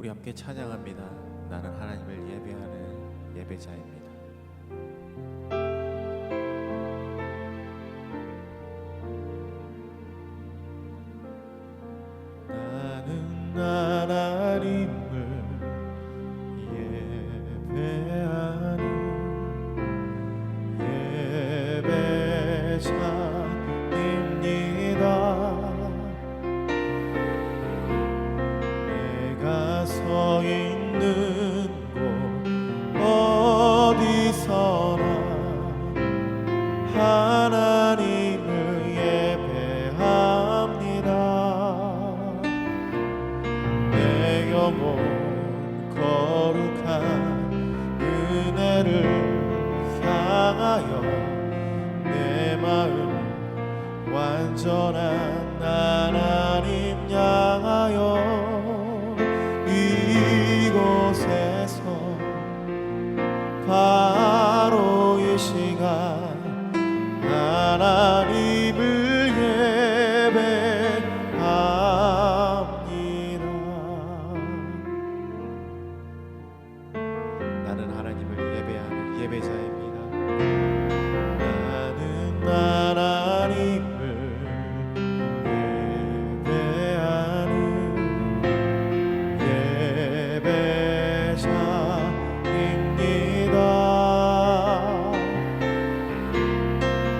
우리 함께 찬양합니다. 나는 하나님을 예배하는 예배자입니다. 나는 하나님을 예배하는 예배자입니다. 내가 서 있는 곳 어디서나 하나님을 예배합니다. 내 영혼 거룩한 은혜를 향하여 내 마음 완전한 하나님 향하여 이곳에서 바로 이 시간 하나님을 예배합니다. 나는 하나님을 예배하는 예배자입니다. 나는 하나님을 예배하는 예배자입니다.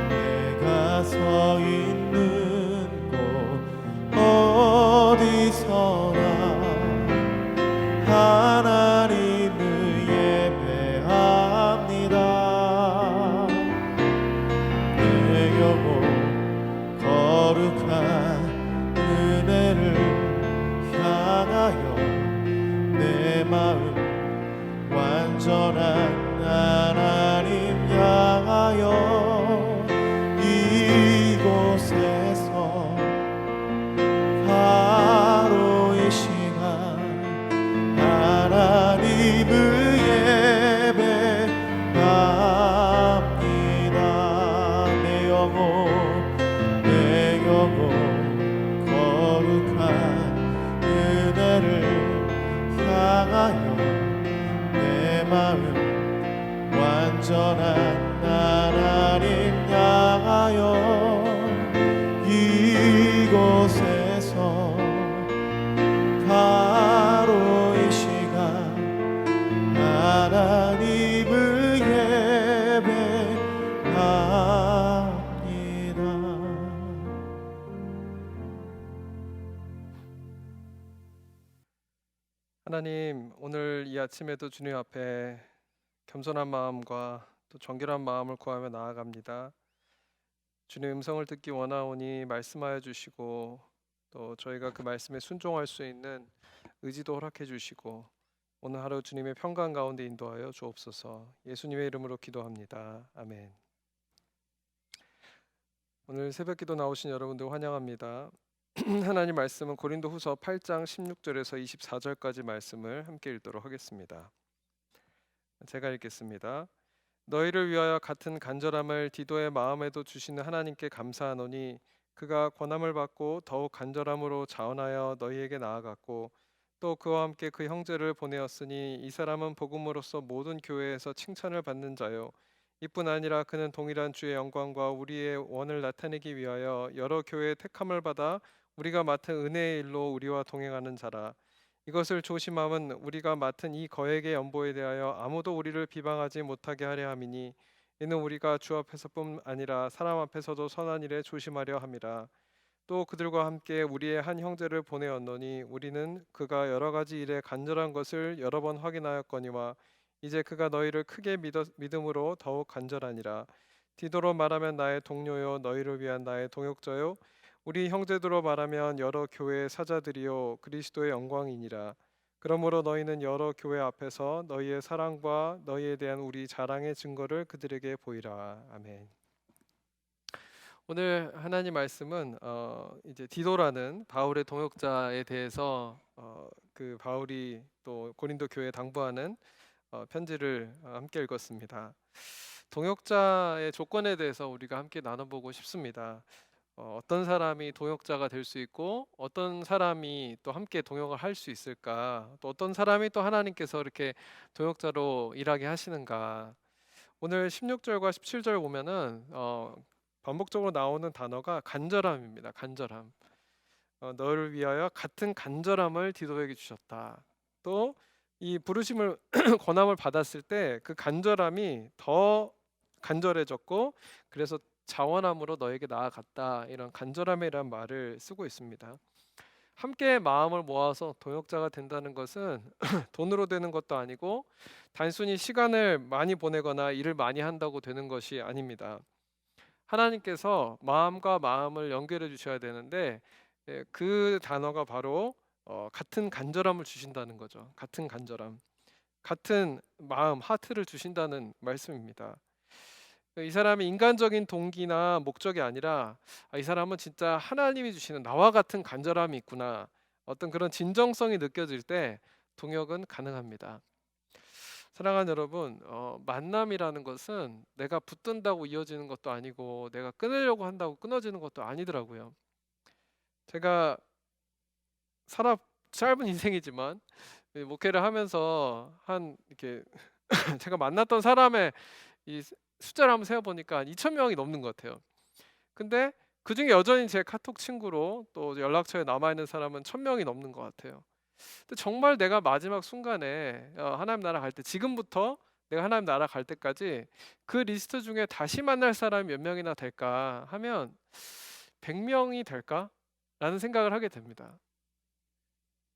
내가 서 있는 곳 어디서나 하나님을 예배합니다. 내 영혼 거룩한 은혜를 향하여 내 마음 완전한 하나님 향하여 이곳에서 바로 이 시간 하나님을 예배합니다. 내 영혼 거룩한 은혜를 향하여 내 마음 완전한 하나님 향하여 이곳에서 바로 이 시간 하나님을 예배합니다. 하나님, 오늘 이 아침에도 주님 앞에 겸손한 마음과 또 정결한 마음을 구하며 나아갑니다. 주님 음성을 듣기 원하오니 말씀하여 주시고 또 저희가 그 말씀에 순종할 수 있는 의지도 허락해 주시고 오늘 하루 주님의 평강 가운데 인도하여 주옵소서. 예수님의 이름으로 기도합니다. 아멘. 오늘 새벽기도 나오신 여러분들 환영합니다. 하나님 말씀은 고린도후서 8장 16절에서 24절까지 말씀을 함께 읽도록 하겠습니다. 제가 읽겠습니다. 너희를 위하여 같은 간절함을 디도의 마음에도 주시는 하나님께 감사하노니 그가 권함을 받고 더욱 간절함으로 자원하여 너희에게 나아갔고 또 그와 함께 그 형제를 보내었으니 이 사람은 복음으로써 모든 교회에서 칭찬을 받는 자요 이뿐 아니라 그는 동일한 주의 영광과 우리의 원을 나타내기 위하여 여러 교회의 택함을 받아 우리가 맡은 은혜의 일로 우리와 동행하는 자라. 이것을 조심함은 우리가 맡은 이 거액의 연보에 대하여 아무도 우리를 비방하지 못하게 하려 함이니 이는 우리가 주 앞에서뿐 아니라 사람 앞에서도 선한 일에 조심하려 함이라. 또 그들과 함께 우리의 한 형제를 보내었노니 우리는 그가 여러 가지 일에 간절한 것을 여러 번 확인하였거니와 이제 그가 너희를 크게 믿음으로 더욱 간절하니라. 디도로 말하면 나의 동료요 너희를 위한 나의 동역자요 우리 형제들로 말하면 여러 교회의 사자들이요 그리스도의 영광이니라. 그러므로 너희는 여러 교회 앞에서 너희의 사랑과 너희에 대한 우리 자랑의 증거를 그들에게 보이라. 아멘. 오늘 하나님 말씀은 이제 디도라는 바울의 동역자에 대해서 그 바울이 또 고린도 교회에 당부하는 편지를 함께 읽었습니다. 동역자의 조건에 대해서 우리가 함께 나눠보고 싶습니다. 어떤 사람이 동역자가 될 수 있고 어떤 사람이 또 함께 동역을 할 수 있을까? 또 어떤 사람이 또 하나님께서 이렇게 동역자로 일하게 하시는가? 오늘 16절과 17절 보면은 반복적으로 나오는 단어가 간절함입니다. 간절함. 너를 위하여 같은 간절함을 디도에게 주셨다. 또 이 부르심을 권함을 받았을 때 그 간절함이 더 간절해졌고 그래서 자원함으로 너에게 나아갔다. 이런 간절함이란 말을 쓰고 있습니다. 함께 마음을 모아서 동역자가 된다는 것은 돈으로 되는 것도 아니고 단순히 시간을 많이 보내거나 일을 많이 한다고 되는 것이 아닙니다. 하나님께서 마음과 마음을 연결해 주셔야 되는데 그 단어가 바로 같은 간절함을 주신다는 거죠. 같은 간절함, 같은 마음, 하트를 주신다는 말씀입니다. 이 사람이 인간적인 동기나 목적이 아니라 이 사람은 진짜 하나님이 주시는 나와 같은 간절함이 있구나. 어떤 그런 진정성이 느껴질 때 동역은 가능합니다. 사랑하는 여러분, 만남이라는 것은 내가 붙든다고 이어지는 것도 아니고 내가 끊으려고 한다고 끊어지는 것도 아니더라고요. 제가 살아 짧은 인생이지만 목회를 하면서 한 이렇게 제가 만났던 사람의 이 숫자를 한번 세어 보니까 한 2천 명이 넘는 것 같아요. 근데 그중에 여전히 제 카톡 친구로 또 연락처에 남아 있는 사람은 1,000명이 넘는 것 같아요. 근데 정말 내가 마지막 순간에 하나님 나라 갈 때 지금부터 내가 하나님 나라 갈 때까지 그 리스트 중에 다시 만날 사람이 몇 명이나 될까 하면 100명이 될까? 라는 생각을 하게 됩니다.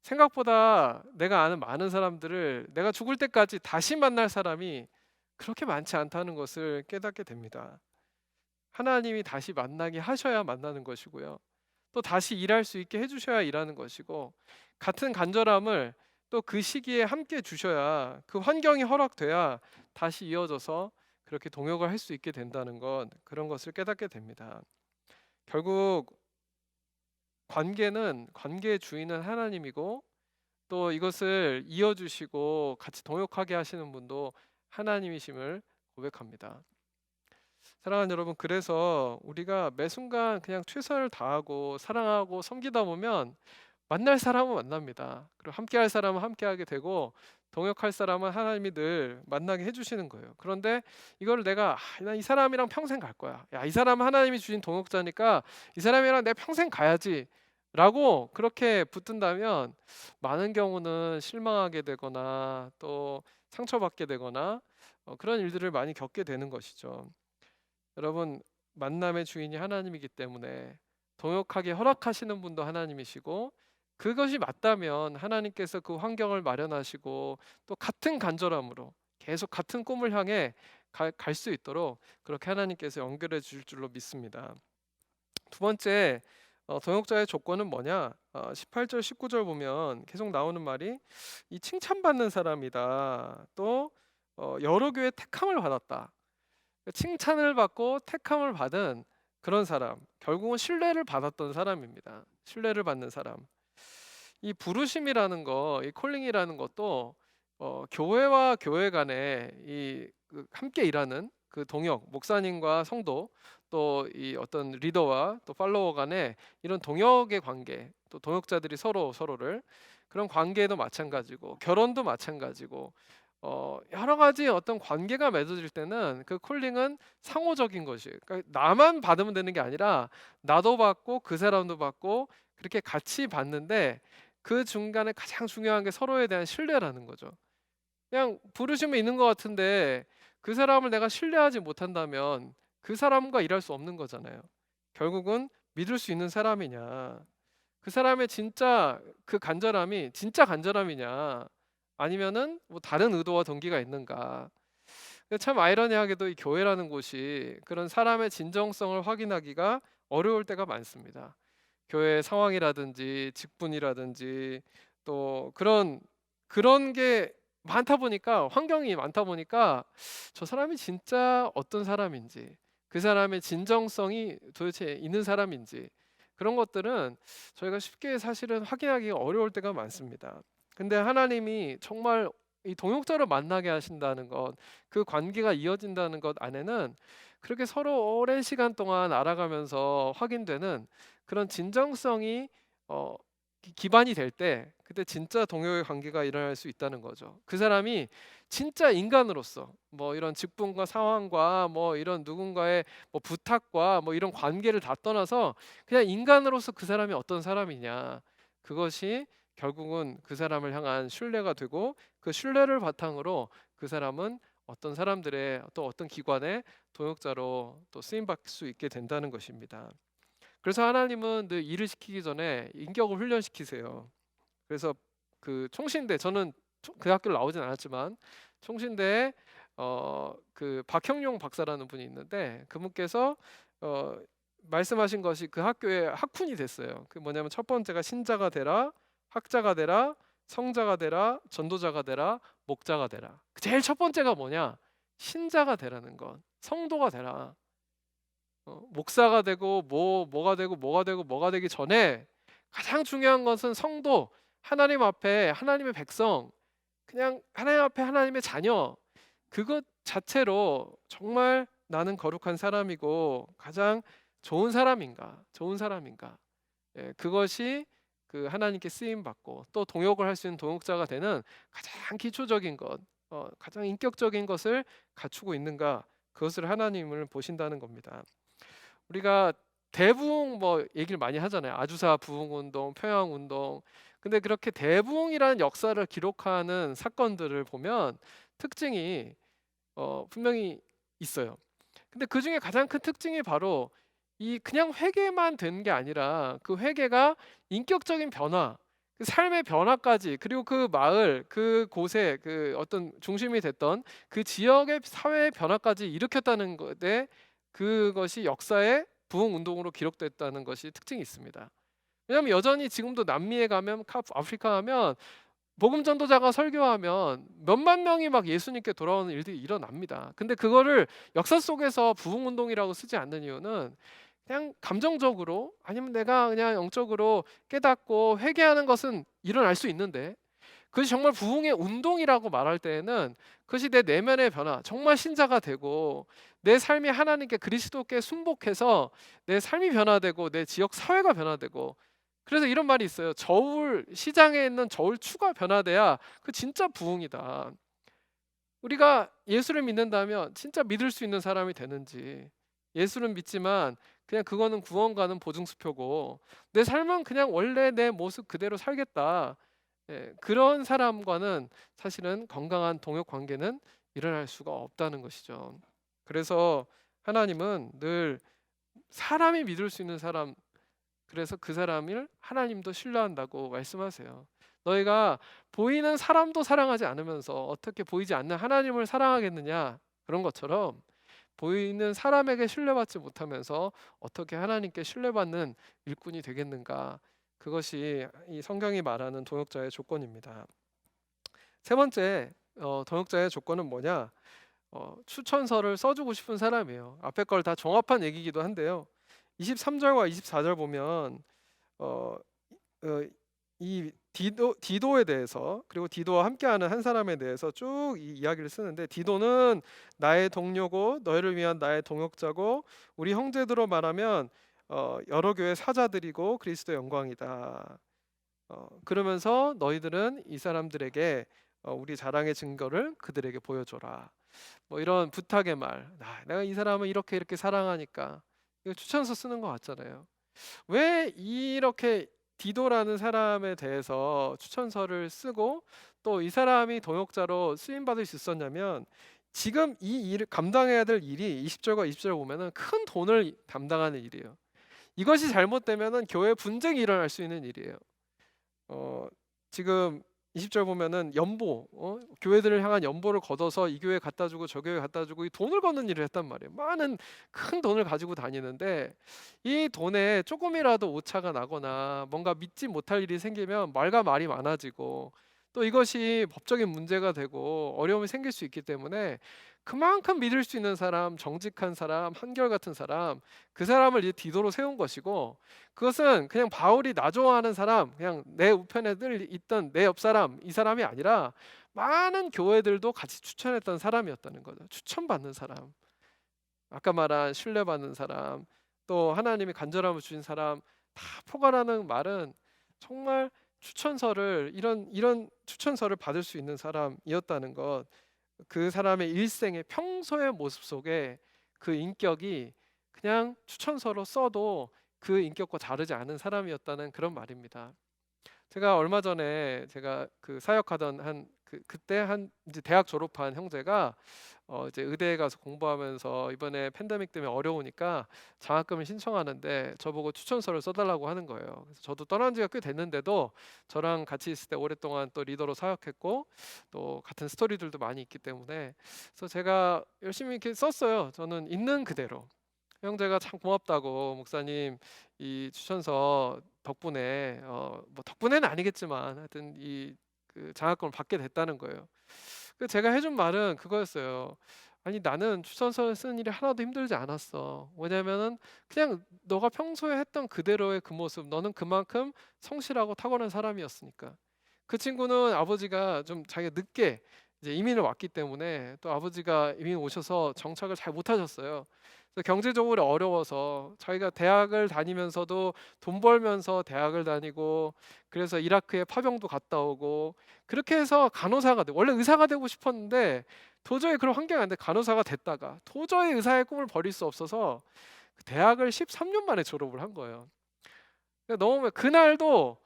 생각보다 내가 아는 많은 사람들을 내가 죽을 때까지 다시 만날 사람이 그렇게 많지 않다는 것을 깨닫게 됩니다. 하나님이 다시 만나게 하셔야 만나는 것이고요. 또 다시 일할 수 있게 해주셔야 일하는 것이고 같은 간절함을 또 그 시기에 함께 주셔야 그 환경이 허락돼야 다시 이어져서 그렇게 동역을 할 수 있게 된다는 것 그런 것을 깨닫게 됩니다. 결국 관계는 관계의 주인은 하나님이고 또 이것을 이어주시고 같이 동역하게 하시는 분도 하나님이심을 고백합니다. 사랑하는 여러분, 그래서 우리가 매 순간 그냥 최선을 다하고 사랑하고 섬기다 보면 만날 사람은 만납니다. 그리고 함께할 사람은 함께하게 되고 동역할 사람은 하나님이 늘 만나게 해주시는 거예요. 그런데 이걸 내가 난 이 사람이랑 평생 갈 거야. 야, 이 사람은 하나님이 주신 동역자니까 이 사람이랑 내 평생 가야지. 라고 그렇게 붙든다면 많은 경우는 실망하게 되거나 또 상처받게 되거나 그런 일들을 많이 겪게 되는 것이죠. 여러분, 만남의 주인이 하나님이기 때문에 동역하게 허락하시는 분도 하나님이시고 그것이 맞다면 하나님께서 그 환경을 마련하시고 또 같은 간절함으로 계속 같은 꿈을 향해 갈 수 있도록 그렇게 하나님께서 연결해 주실 줄로 믿습니다. 두 번째, 동역자의 조건은 뭐냐? 18절, 19절 보면 계속 나오는 말이 이 칭찬받는 사람이다. 또 여러 교회 택함을 받았다. 칭찬을 받고 택함을 받은 그런 사람, 결국은 신뢰를 받았던 사람입니다. 신뢰를 받는 사람. 이 부르심이라는 거, 이 콜링이라는 것도 교회와 교회 간에 그 함께 일하는 그 동역, 목사님과 성도, 또 이 어떤 리더와 또 팔로워 간에 이런 동역의 관계, 또 동역자들이 서로 서로를 그런 관계도 마찬가지고 결혼도 마찬가지고 여러 가지 어떤 관계가 맺어질 때는 그 콜링은 상호적인 것이에요. 그러니까 나만 받으면 되는 게 아니라 나도 받고 그 사람도 받고 그렇게 같이 받는데 그 중간에 가장 중요한 게 서로에 대한 신뢰라는 거죠. 그냥 부르심은 있는 것 같은데 그 사람을 내가 신뢰하지 못한다면 그 사람과 일할 수 없는 거잖아요. 결국은 믿을 수 있는 사람이냐, 그 사람의 진짜 그 간절함이 진짜 간절함이냐, 아니면은 뭐 다른 의도와 동기가 있는가. 근데 참 아이러니하게도 이 교회라는 곳이 그런 사람의 진정성을 확인하기가 어려울 때가 많습니다. 교회 상황이라든지 직분이라든지 또 그런 게 많다 보니까 환경이 많다 보니까 저 사람이 진짜 어떤 사람인지 그 사람의 진정성이 도대체 있는 사람인지 그런 것들은 저희가 쉽게 사실은 확인하기가 어려울 때가 많습니다. 근데 하나님이 정말 이 동역자로 만나게 하신다는 것, 그 관계가 이어진다는 것 안에는 그렇게 서로 오랜 시간 동안 알아가면서 확인되는 그런 진정성이 어, 기반이 될 때 그때 진짜 동역의 관계가 일어날 수 있다는 거죠. 그 사람이 진짜 인간으로서 뭐 이런 직분과 상황과 뭐 이런 누군가의 뭐 부탁과 뭐 이런 관계를 다 떠나서 그냥 인간으로서 그 사람이 어떤 사람이냐, 그것이 결국은 그 사람을 향한 신뢰가 되고 그 신뢰를 바탕으로 그 사람은 어떤 사람들의 또 어떤 기관의 동역자로 또 쓰임 받을 수 있게 된다는 것입니다. 그래서 하나님은 늘 일을 시키기 전에 인격을 훈련시키세요. 그래서 그 총신대, 저는 그 학교를 나오진 않았지만 총신대에 그 박형용 박사라는 분이 있는데 그분께서 어 말씀하신 것이 그 학교의 학훈이 됐어요. 그 뭐냐면 첫 번째가 신자가 되라, 학자가 되라, 성자가 되라, 전도자가 되라, 목자가 되라. 제일 첫 번째가 뭐냐? 신자가 되라는 것, 성도가 되라. 목사가 되고 뭐가 되고 뭐가 되고 뭐가 되기 전에 가장 중요한 것은 성도, 하나님 앞에 하나님의 백성, 그냥 하나님 앞에 하나님의 자녀, 그것 자체로 정말 나는 거룩한 사람이고 가장 좋은 사람인가, 좋은 사람인가. 그것이 그 하나님께 쓰임 받고 또 동역을 할 수 있는 동역자가 되는 가장 기초적인 것, 가장 인격적인 것을 갖추고 있는가, 그것을 하나님을 보신다는 겁니다. 우리가 대부흥 뭐 얘기를 많이 하잖아요. 아주사 부흥 운동, 평양 운동. 근데 그렇게 대부흥이라는 역사를 기록하는 사건들을 보면 특징이 분명히 있어요. 근데 그 중에 가장 큰 특징이 바로 이 그냥 회개만 된 게 아니라 그 회개가 인격적인 변화, 그 삶의 변화까지, 그리고 그 마을, 그 곳에 그 어떤 중심이 됐던 그 지역의 사회의 변화까지 일으켰다는 것에, 그것이 역사의 부흥 운동으로 기록됐다는 것이 특징이 있습니다. 왜냐하면 여전히 지금도 남미에 가면, 아프리카 가면 복음 전도자가 설교하면 몇만 명이 막 예수님께 돌아오는 일들이 일어납니다. 근데 그거를 역사 속에서 부흥 운동이라고 쓰지 않는 이유는 그냥 감정적으로, 아니면 내가 그냥 영적으로 깨닫고 회개하는 것은 일어날 수 있는데, 그것이 정말 부흥의 운동이라고 말할 때에는 그것이 내 내면의 변화, 정말 신자가 되고 내 삶이 하나님께 그리스도께 순복해서 내 삶이 변화되고 내 지역 사회가 변화되고. 그래서 이런 말이 있어요. 저울, 시장에 있는 저울추가 변화돼야 그 진짜 부흥이다. 우리가 예수를 믿는다면 진짜 믿을 수 있는 사람이 되는지, 예수는 믿지만 그냥 그거는 구원과는 보증수표고 내 삶은 그냥 원래 내 모습 그대로 살겠다, 그런 사람과는 사실은 건강한 동역 관계는 일어날 수가 없다는 것이죠. 그래서 하나님은 늘 사람이 믿을 수 있는 사람, 그래서 그 사람을 하나님도 신뢰한다고 말씀하세요. 너희가 보이는 사람도 사랑하지 않으면서 어떻게 보이지 않는 하나님을 사랑하겠느냐, 그런 것처럼 보이는 사람에게 신뢰받지 못하면서 어떻게 하나님께 신뢰받는 일꾼이 되겠는가, 그것이 이 성경이 말하는 동역자의 조건입니다. 세 번째, 동역자의 조건은 뭐냐? 추천서를 써주고 싶은 사람이에요. 앞에 걸 다 종합한 얘기이기도 한데요. 23절과 24절 보면 어, 어, 이 디도에 대해서, 그리고 디도와 함께하는 한 사람에 대해서 쭉 이 이야기를 쓰는데, 디도는 나의 동료고 너희를 위한 나의 동역자고 우리 형제들로 말하면 여러 교회 사자들이고 그리스도 영광이다. 그러면서 너희들은 이 사람들에게 우리 자랑의 증거를 그들에게 보여줘라. 뭐 이런 부탁의 말. 내가 이 사람을 이렇게 이렇게 사랑하니까. 이거 추천서 쓰는 것 같잖아요. 왜 이렇게 디도라는 사람에 대해서 추천서를 쓰고 또 이 사람이 동역자로 쓰임 받을 수 있었냐면, 지금 이 일을 감당해야 될 일이 20절과 20절 보면은 큰 돈을 담당하는 일이에요. 이것이 잘못되면은 교회 분쟁이 일어날 수 있는 일이에요. 지금 20절 보면은 연보, 교회들을 향한 연보를 걷어서 이 교회 갖다 주고 저 교회 갖다 주고 이 돈을 걷는 일을 했단 말이에요. 많은 큰 돈을 가지고 다니는데 이 돈에 조금이라도 오차가 나거나 뭔가 믿지 못할 일이 생기면 말과 말이 많아지고 또 이것이 법적인 문제가 되고 어려움이 생길 수 있기 때문에 그만큼 믿을 수 있는 사람, 정직한 사람, 한결같은 사람, 그 사람을 이 디도로 세운 것이고, 그것은 그냥 바울이 나 좋아하는 사람, 그냥 내 우편에 늘 있던 내 옆 사람, 이 사람이 아니라 많은 교회들도 같이 추천했던 사람이었다는 거죠. 추천받는 사람. 아까 말한 신뢰받는 사람, 또 하나님이 간절함을 주신 사람 다 포괄하는 말은 정말 추천서를 이런 추천서를 받을 수 있는 사람이었다는 것. 그 사람의 일생의 평소의 모습 속에 그 인격이 그냥 추천서로 써도 그 인격과 다르지 않은 사람이었다는 그런 말입니다. 제가 얼마 전에 제가 그 사역하던 그때 한 이제 대학 졸업한 형제가 이제 의대에 가서 공부하면서 이번에 팬데믹 때문에 어려우니까 장학금을 신청하는데 저보고 추천서를 써달라고 하는 거예요. 그래서 저도 떠난 지가 꽤 됐는데도 저랑 같이 있을 때 오랫동안 또 리더로 사역했고 또 같은 스토리들도 많이 있기 때문에 그래서 제가 열심히 이렇게 썼어요. 저는 있는 그대로. 형제가 참 고맙다고 목사님 이 추천서 덕분에 뭐 덕분에는 아니겠지만 하여튼 이 그 장학금을 받게 됐다는 거예요. 그 제가 해준 말은 그거였어요. 아니 나는 추천서 쓰는 일이 하나도 힘들지 않았어. 왜냐면은 그냥 너가 평소에 했던 그대로의 그 모습, 너는 그만큼 성실하고 탁월한 사람이었으니까. 그 친구는 아버지가 좀 자기가 늦게 이제 이민을 왔기 때문에 또 아버지가 이민 오셔서 정착을 잘 못하셨어요. 그래서 경제적으로 어려워서 자기가 대학을 다니면서도 돈 벌면서 대학을 다니고 그래서 이라크에 파병도 갔다 오고 그렇게 해서 간호사가 돼. 원래 의사가 되고 싶었는데 도저히 그런 환경이 안 돼. 간호사가 됐다가 도저히 의사의 꿈을 버릴 수 없어서 그 대학을 13년 만에 졸업을 한 거예요. 그러니까 너무 그날도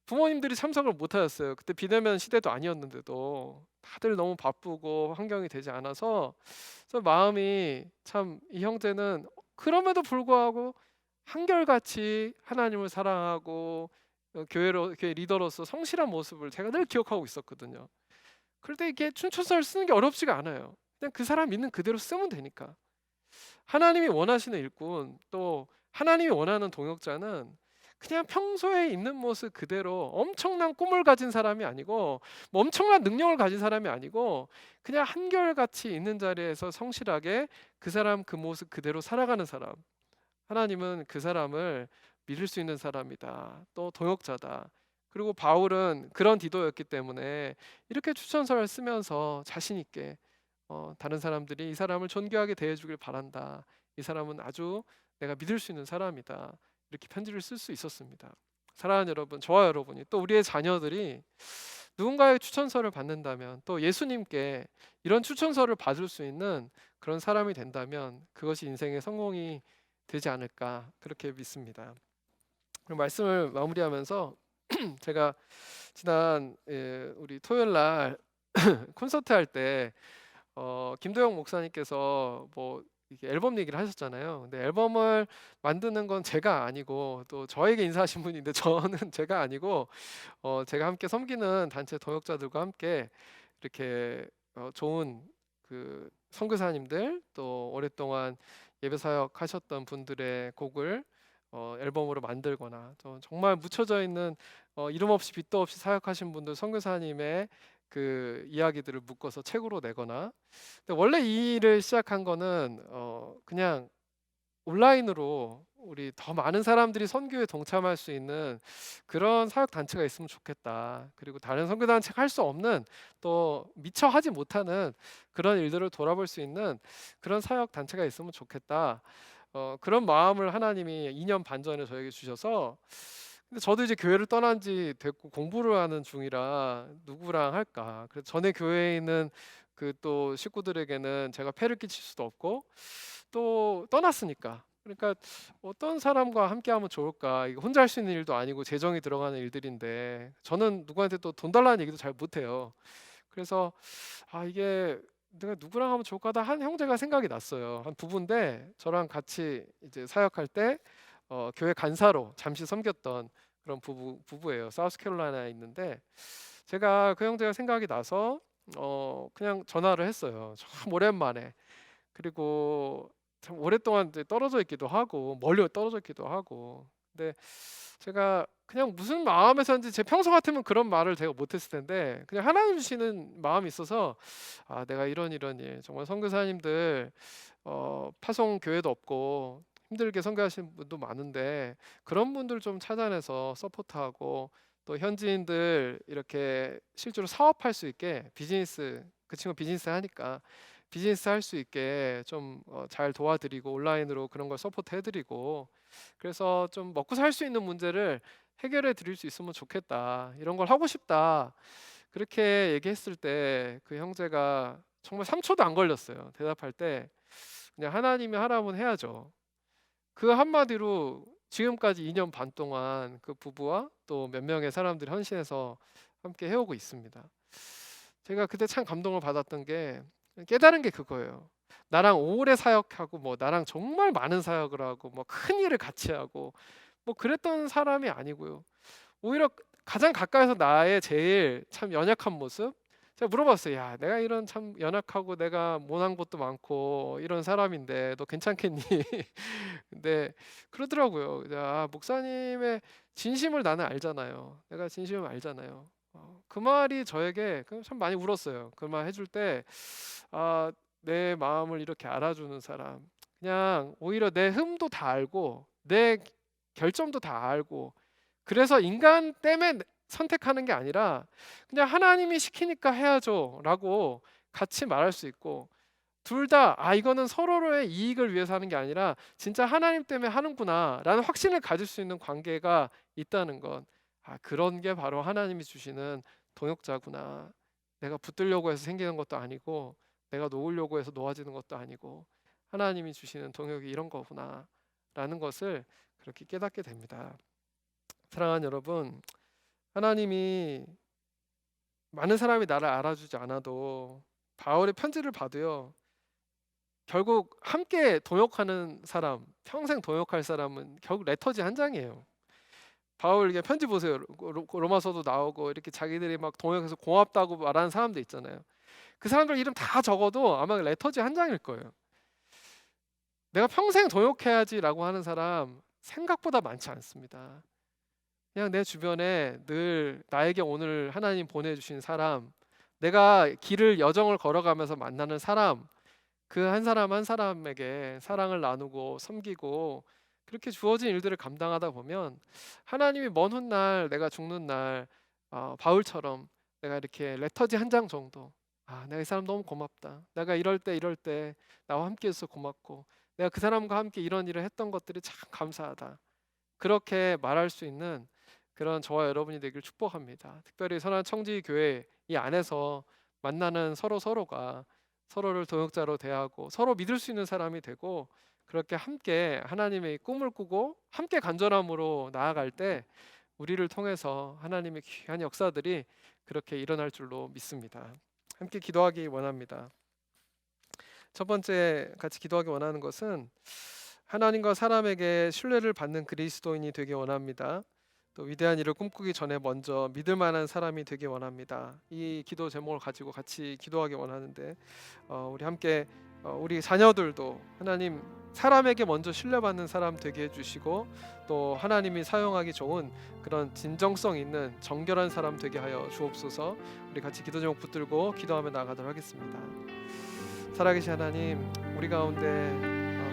부모님들이 참석을 못 하셨어요. 그때 비대면 시대도 아니었는데도 다들 너무 바쁘고 환경이 되지 않아서 그래서 마음이 참 이 형제는 그럼에도 불구하고 한결같이 하나님을 사랑하고 교회 리더로서 성실한 모습을 제가 늘 기억하고 있었거든요. 그런데 이게 춘추서를 쓰는 게 어렵지가 않아요. 그냥 그 사람 있는 그대로 쓰면 되니까. 하나님이 원하시는 일꾼 또 하나님이 원하는 동역자는 그냥 평소에 있는 모습 그대로 엄청난 꿈을 가진 사람이 아니고 뭐 엄청난 능력을 가진 사람이 아니고 그냥 한결같이 있는 자리에서 성실하게 그 사람 그 모습 그대로 살아가는 사람. 하나님은 그 사람을 믿을 수 있는 사람이다. 또 동역자다. 그리고 바울은 그런 디도였기 때문에 이렇게 추천서를 쓰면서 자신 있게 다른 사람들이 이 사람을 존귀하게 대해주길 바란다. 이 사람은 아주 내가 믿을 수 있는 사람이다. 이렇게 편지를 쓸 수 있었습니다. 사랑하는 여러분, 저와 여러분이 또 우리의 자녀들이 누군가의 추천서를 받는다면 또 예수님께 이런 추천서를 받을 수 있는 그런 사람이 된다면 그것이 인생의 성공이 되지 않을까 그렇게 믿습니다. 그럼 말씀을 마무리하면서 제가 지난 우리 토요일 날 콘서트 할때 김도영 목사님께서 뭐 이렇게 앨범 얘기를 하셨잖아요. 근데 앨범을 만드는 건 제가 아니고 또 저에게 인사하신 분인데 저는 제가 아니고 제가 함께 섬기는 단체 동역자들과 함께 이렇게 좋은 그 선교사님들 또 오랫동안 예배 사역 하셨던 분들의 곡을 앨범으로 만들거나 정말 묻혀져 있는 이름 없이 빛도 없이 사역하신 분들 선교사님의 그 이야기들을 묶어서 책으로 내거나 근데 원래 이 일을 시작한 거는 그냥 온라인으로 우리 더 많은 사람들이 선교에 동참할 수 있는 그런 사역 단체가 있으면 좋겠다. 그리고 다른 선교 단체가 할 수 없는 또 미처 하지 못하는 그런 일들을 돌아볼 수 있는 그런 사역 단체가 있으면 좋겠다. 그런 마음을 하나님이 2년 반 전에 저에게 주셔서 근데 저도 이제 교회를 떠난 지 됐고 공부를 하는 중이라 누구랑 할까? 그래서 전에 교회에 있는 그 또 식구들에게는 제가 폐를 끼칠 수도 없고 또 떠났으니까. 그러니까 어떤 사람과 함께하면 좋을까? 이거 혼자 할 수 있는 일도 아니고 재정이 들어가는 일들인데 저는 누구한테 또 돈 달라는 얘기도 잘 못해요. 그래서 이게 내가 누구랑 하면 좋을까? 하다 한 형제가 생각이 났어요. 한 부부인데 저랑 같이 이제 사역할 때 교회 간사로 잠시 섬겼던 그런 부부예요. 사우스캐롤라이나에 있는데 제가 그 형제가 생각이 나서 그냥 전화를 했어요. 참 오랜만에. 그리고 참 오랫동안 이제 떨어져 있기도 하고 멀리 떨어져 있기도 하고. 근데 제가 그냥 무슨 마음에서인지 제 평소 같으면 그런 말을 제가 못했을 텐데 그냥 하나님 주시는 마음이 있어서 내가 이런 일 정말 선교사님들 파송 교회도 없고 힘들게 선교하시는 분도 많은데 그런 분들 좀 찾아내서 서포트하고 또 현지인들 이렇게 실제로 사업할 수 있게 비즈니스, 그 친구 비즈니스 하니까 비즈니스 할 수 있게 좀 잘 도와드리고 온라인으로 그런 걸 서포트 해드리고, 그래서 좀 먹고 살 수 있는 문제를 해결해 드릴 수 있으면 좋겠다, 이런 걸 하고 싶다, 그렇게 얘기했을 때 그 형제가 정말 3초도 안 걸렸어요. 대답할 때 그냥 하나님이 하라면 해야죠. 그 한마디로 지금까지 2년 반 동안 그 부부와 또 몇 명의 사람들이 헌신해서 함께 해오고 있습니다. 제가 그때 참 감동을 받았던 게, 깨달은 게 그거예요. 나랑 오래 사역하고 뭐 나랑 정말 많은 사역을 하고 뭐 큰 일을 같이 하고 뭐 그랬던 사람이 아니고요. 오히려 가장 가까이서 나의 제일 참 연약한 모습, 제가 물어봤어요. 야, 내가 이런 참 연약하고 내가 못한 것도 많고 이런 사람인데 너 괜찮겠니? 근데 그러더라고요. 야, 목사님의 진심을 나는 알잖아요. 내가 진심을 알잖아요. 그 말이 저에게 참 많이 울었어요. 그 말 해줄 때, 아, 내 마음을 이렇게 알아주는 사람, 그냥 오히려 내 흠도 다 알고 내 결점도 다 알고, 그래서 인간 때문에 선택하는 게 아니라 그냥 하나님이 시키니까 해야죠라고 같이 말할 수 있고, 둘 다 이거는 서로의 이익을 위해서 하는 게 아니라 진짜 하나님 때문에 하는구나라는 확신을 가질 수 있는 관계가 있다는 것. 그런 게 바로 하나님이 주시는 동역자구나. 내가 붙들려고 해서 생기는 것도 아니고 내가 놓으려고 해서 놓아지는 것도 아니고 하나님이 주시는 동역이 이런 거구나라는 것을 그렇게 깨닫게 됩니다. 사랑하는 여러분, 하나님이 많은 사람이 나를 알아주지 않아도 바울의 편지를 봐도요, 결국 함께 동역하는 사람, 평생 동역할 사람은 결국 레터지 한 장이에요. 바울 이게 편지 보세요. 로마서도 나오고 이렇게 자기들이 막 동역해서 고맙다고 말하는 사람들 있잖아요. 그 사람들 이름 다 적어도 아마 레터지 한 장일 거예요. 내가 평생 동역해야지라고 하는 사람 생각보다 많지 않습니다. 그냥 내 주변에 늘 나에게 오늘 하나님 보내주신 사람, 내가 길을 여정을 걸어가면서 만나는 사람, 그 한 사람 한 사람에게 사랑을 나누고 섬기고 그렇게 주어진 일들을 감당하다 보면 하나님이 먼 훗날 내가 죽는 날, 바울처럼 내가 이렇게 레터지 한 장 정도, 내가 이 사람 너무 고맙다, 내가 이럴 때 나와 함께 해서 고맙고 내가 그 사람과 함께 이런 일을 했던 것들이 참 감사하다, 그렇게 말할 수 있는 그런 저와 여러분이 되길 축복합니다. 특별히 선한 청지 교회 이 안에서 만나는 서로가 서로를 동역자로 대하고 서로 믿을 수 있는 사람이 되고, 그렇게 함께 하나님의 꿈을 꾸고 함께 간절함으로 나아갈 때 우리를 통해서 하나님의 귀한 역사들이 그렇게 일어날 줄로 믿습니다. 함께 기도하기 원합니다. 첫 번째 같이 기도하기 원하는 것은 하나님과 사람에게 신뢰를 받는 그리스도인이 되기 원합니다. 또 위대한 일을 꿈꾸기 전에 먼저 믿을 만한 사람이 되기 원합니다. 이 기도 제목을 가지고 같이 기도하기 원하는데, 우리 함께 우리 자녀들도 하나님 사람에게 먼저 신뢰받는 사람 되게 해주시고, 또 하나님이 사용하기 좋은 그런 진정성 있는 정결한 사람 되게 하여 주옵소서. 우리 같이 기도 제목 붙들고 기도하며 나아가도록 하겠습니다. 살아계신 하나님, 우리 가운데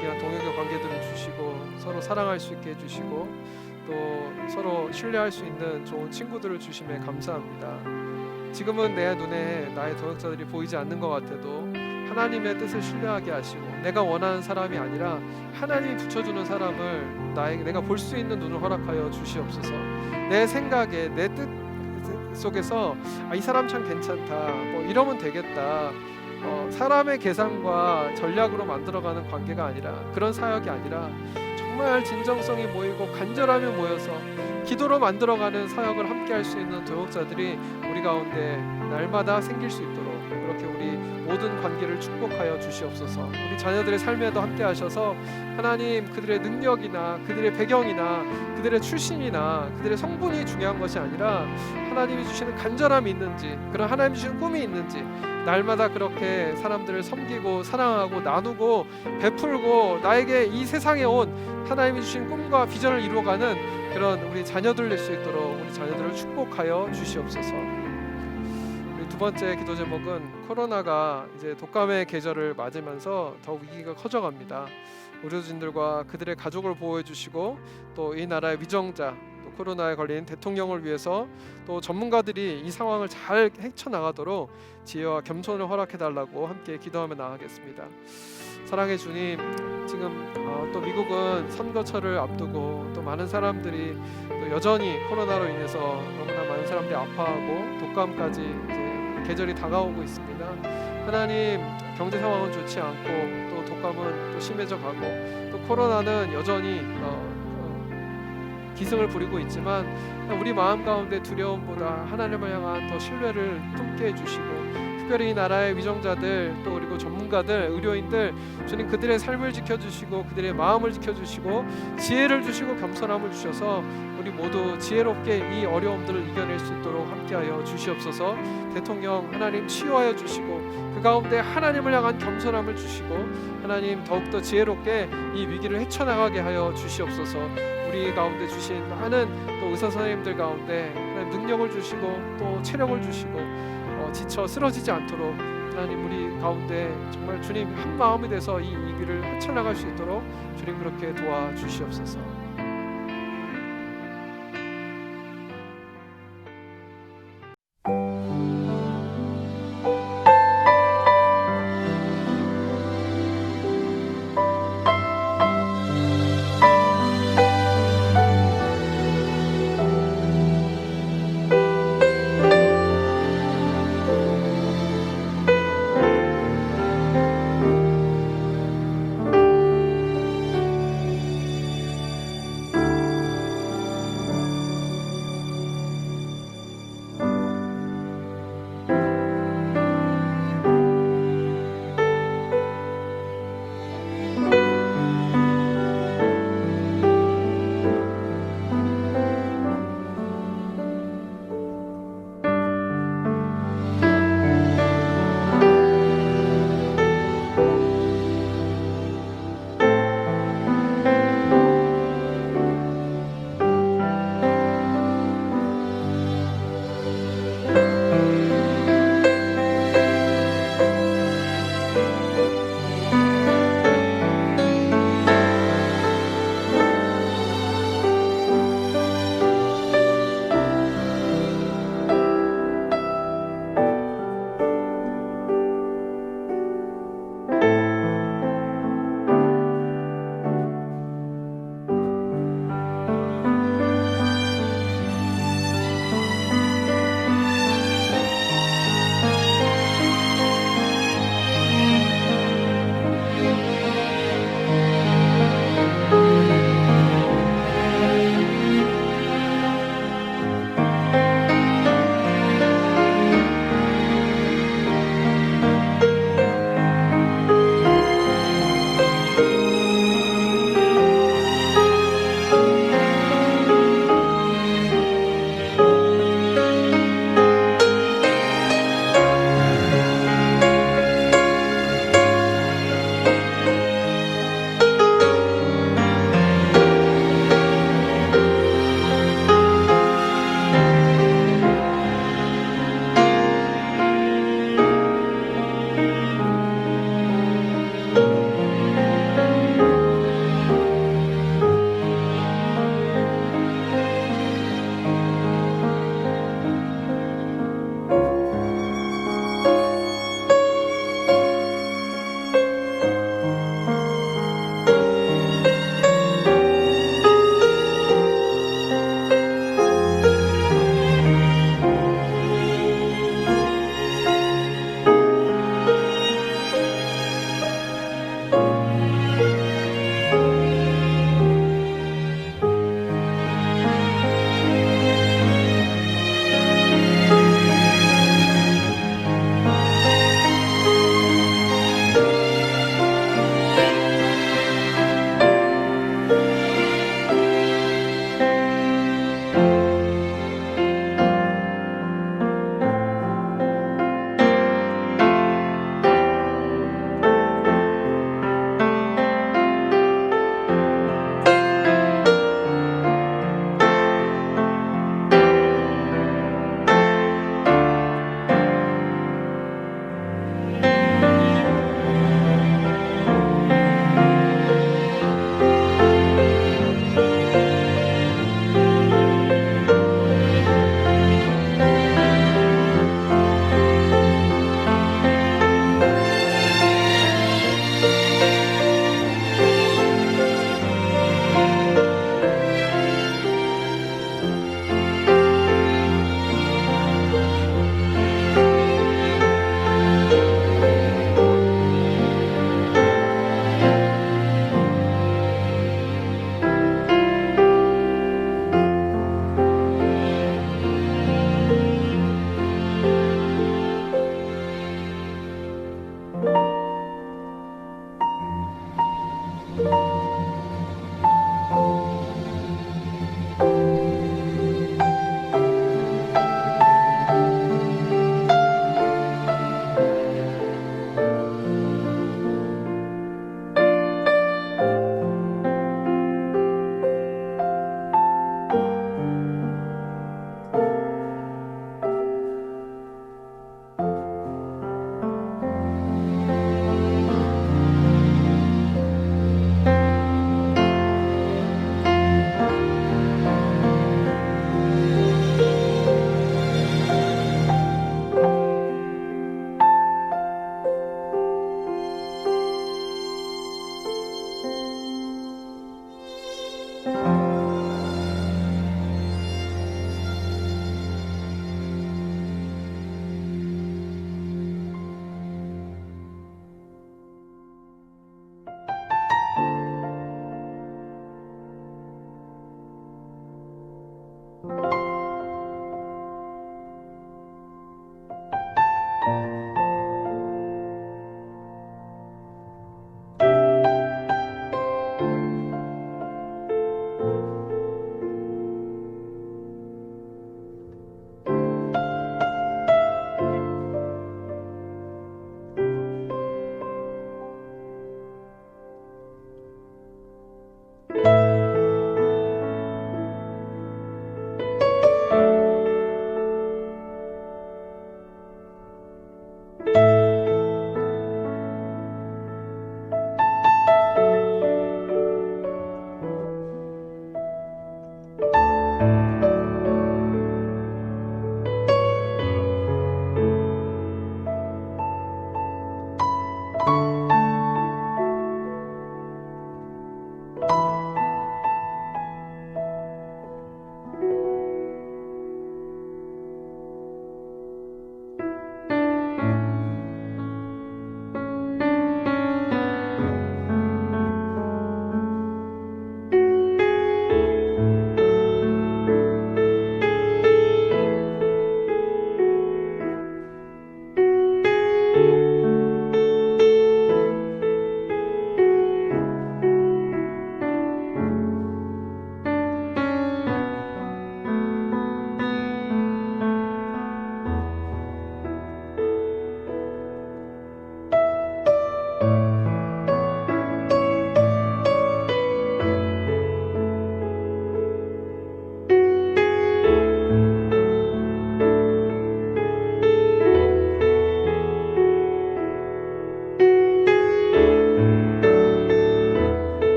귀한 동역의 관계들을 주시고 서로 사랑할 수 있게 해주시고 또 서로 신뢰할 수 있는 좋은 친구들을 주심에 감사합니다. 지금은 내 눈에 나의 동역자들이 보이지 않는 것 같아도 하나님의 뜻을 신뢰하게 하시고 내가 원하는 사람이 아니라 하나님이 붙여주는 사람을 내가 볼 수 있는 눈을 허락하여 주시옵소서. 내 생각에 내 뜻 속에서 이 사람 참 괜찮다, 뭐 이러면 되겠다, 사람의 계산과 전략으로 만들어가는 관계가 아니라, 그런 사역이 아니라 정말 진정성이 모이고 간절함이 모여서 기도로 만들어가는 사역을 함께 할 수 있는 동역자들이 우리 가운데 날마다 생길 수 있도록 그렇게 우리 모든 관계를 축복하여 주시옵소서. 우리 자녀들의 삶에도 함께 하셔서 하나님, 그들의 능력이나 그들의 배경이나 그들의 출신이나 그들의 성분이 중요한 것이 아니라 하나님이 주시는 간절함이 있는지, 그런 하나님이 주시는 꿈이 있는지 날마다 그렇게 사람들을 섬기고 사랑하고 나누고 베풀고 나에게 이 세상에 온 하나님이 주신 꿈과 비전을 이루어가는 그런 우리 자녀들 될 수 있도록 우리 자녀들을 축복하여 주시옵소서. 우리 두 번째 기도 제목은 코로나가 이제 독감의 계절을 맞으면서 더욱 위기가 커져갑니다. 의료진들과 그들의 가족을 보호해 주시고 또 이 나라의 위정자, 또 코로나에 걸린 대통령을 위해서 또 전문가들이 이 상황을 잘 헤쳐나가도록 지혜와 겸손을 허락해달라고 함께 기도하며 나아가겠습니다. 사랑의 주님, 지금 또 미국은 선거철을 앞두고 또 많은 사람들이 또 여전히 코로나로 인해서 너무나 많은 사람들이 아파하고 독감까지 이제 계절이 다가오고 있습니다. 하나님, 경제 상황은 좋지 않고 또 독감은 또 심해져 가고 또 코로나는 여전히 기승을 부리고 있지만 우리 마음 가운데 두려움보다 하나님을 향한 더 신뢰를 품게 해주시고, 특별히 이 나라의 위정자들 또 그리고 전문가들, 의료인들, 주님 그들의 삶을 지켜주시고 그들의 마음을 지켜주시고 지혜를 주시고 겸손함을 주셔서 우리 모두 지혜롭게 이 어려움들을 이겨낼 수 있도록 함께하여 주시옵소서. 대통령 하나님 치유하여 주시고 그 가운데 하나님을 향한 겸손함을 주시고 하나님 더욱더 지혜롭게 이 위기를 헤쳐나가게 하여 주시옵소서. 우리 가운데 주신 많은 또 의사 선생님들 가운데 하나님 능력을 주시고 또 체력을 주시고 지쳐 쓰러지지 않도록 하나님 우리 가운데 정말 주님 한 마음이 돼서 이 위기를 헤쳐나갈 수 있도록 주님 그렇게 도와주시옵소서.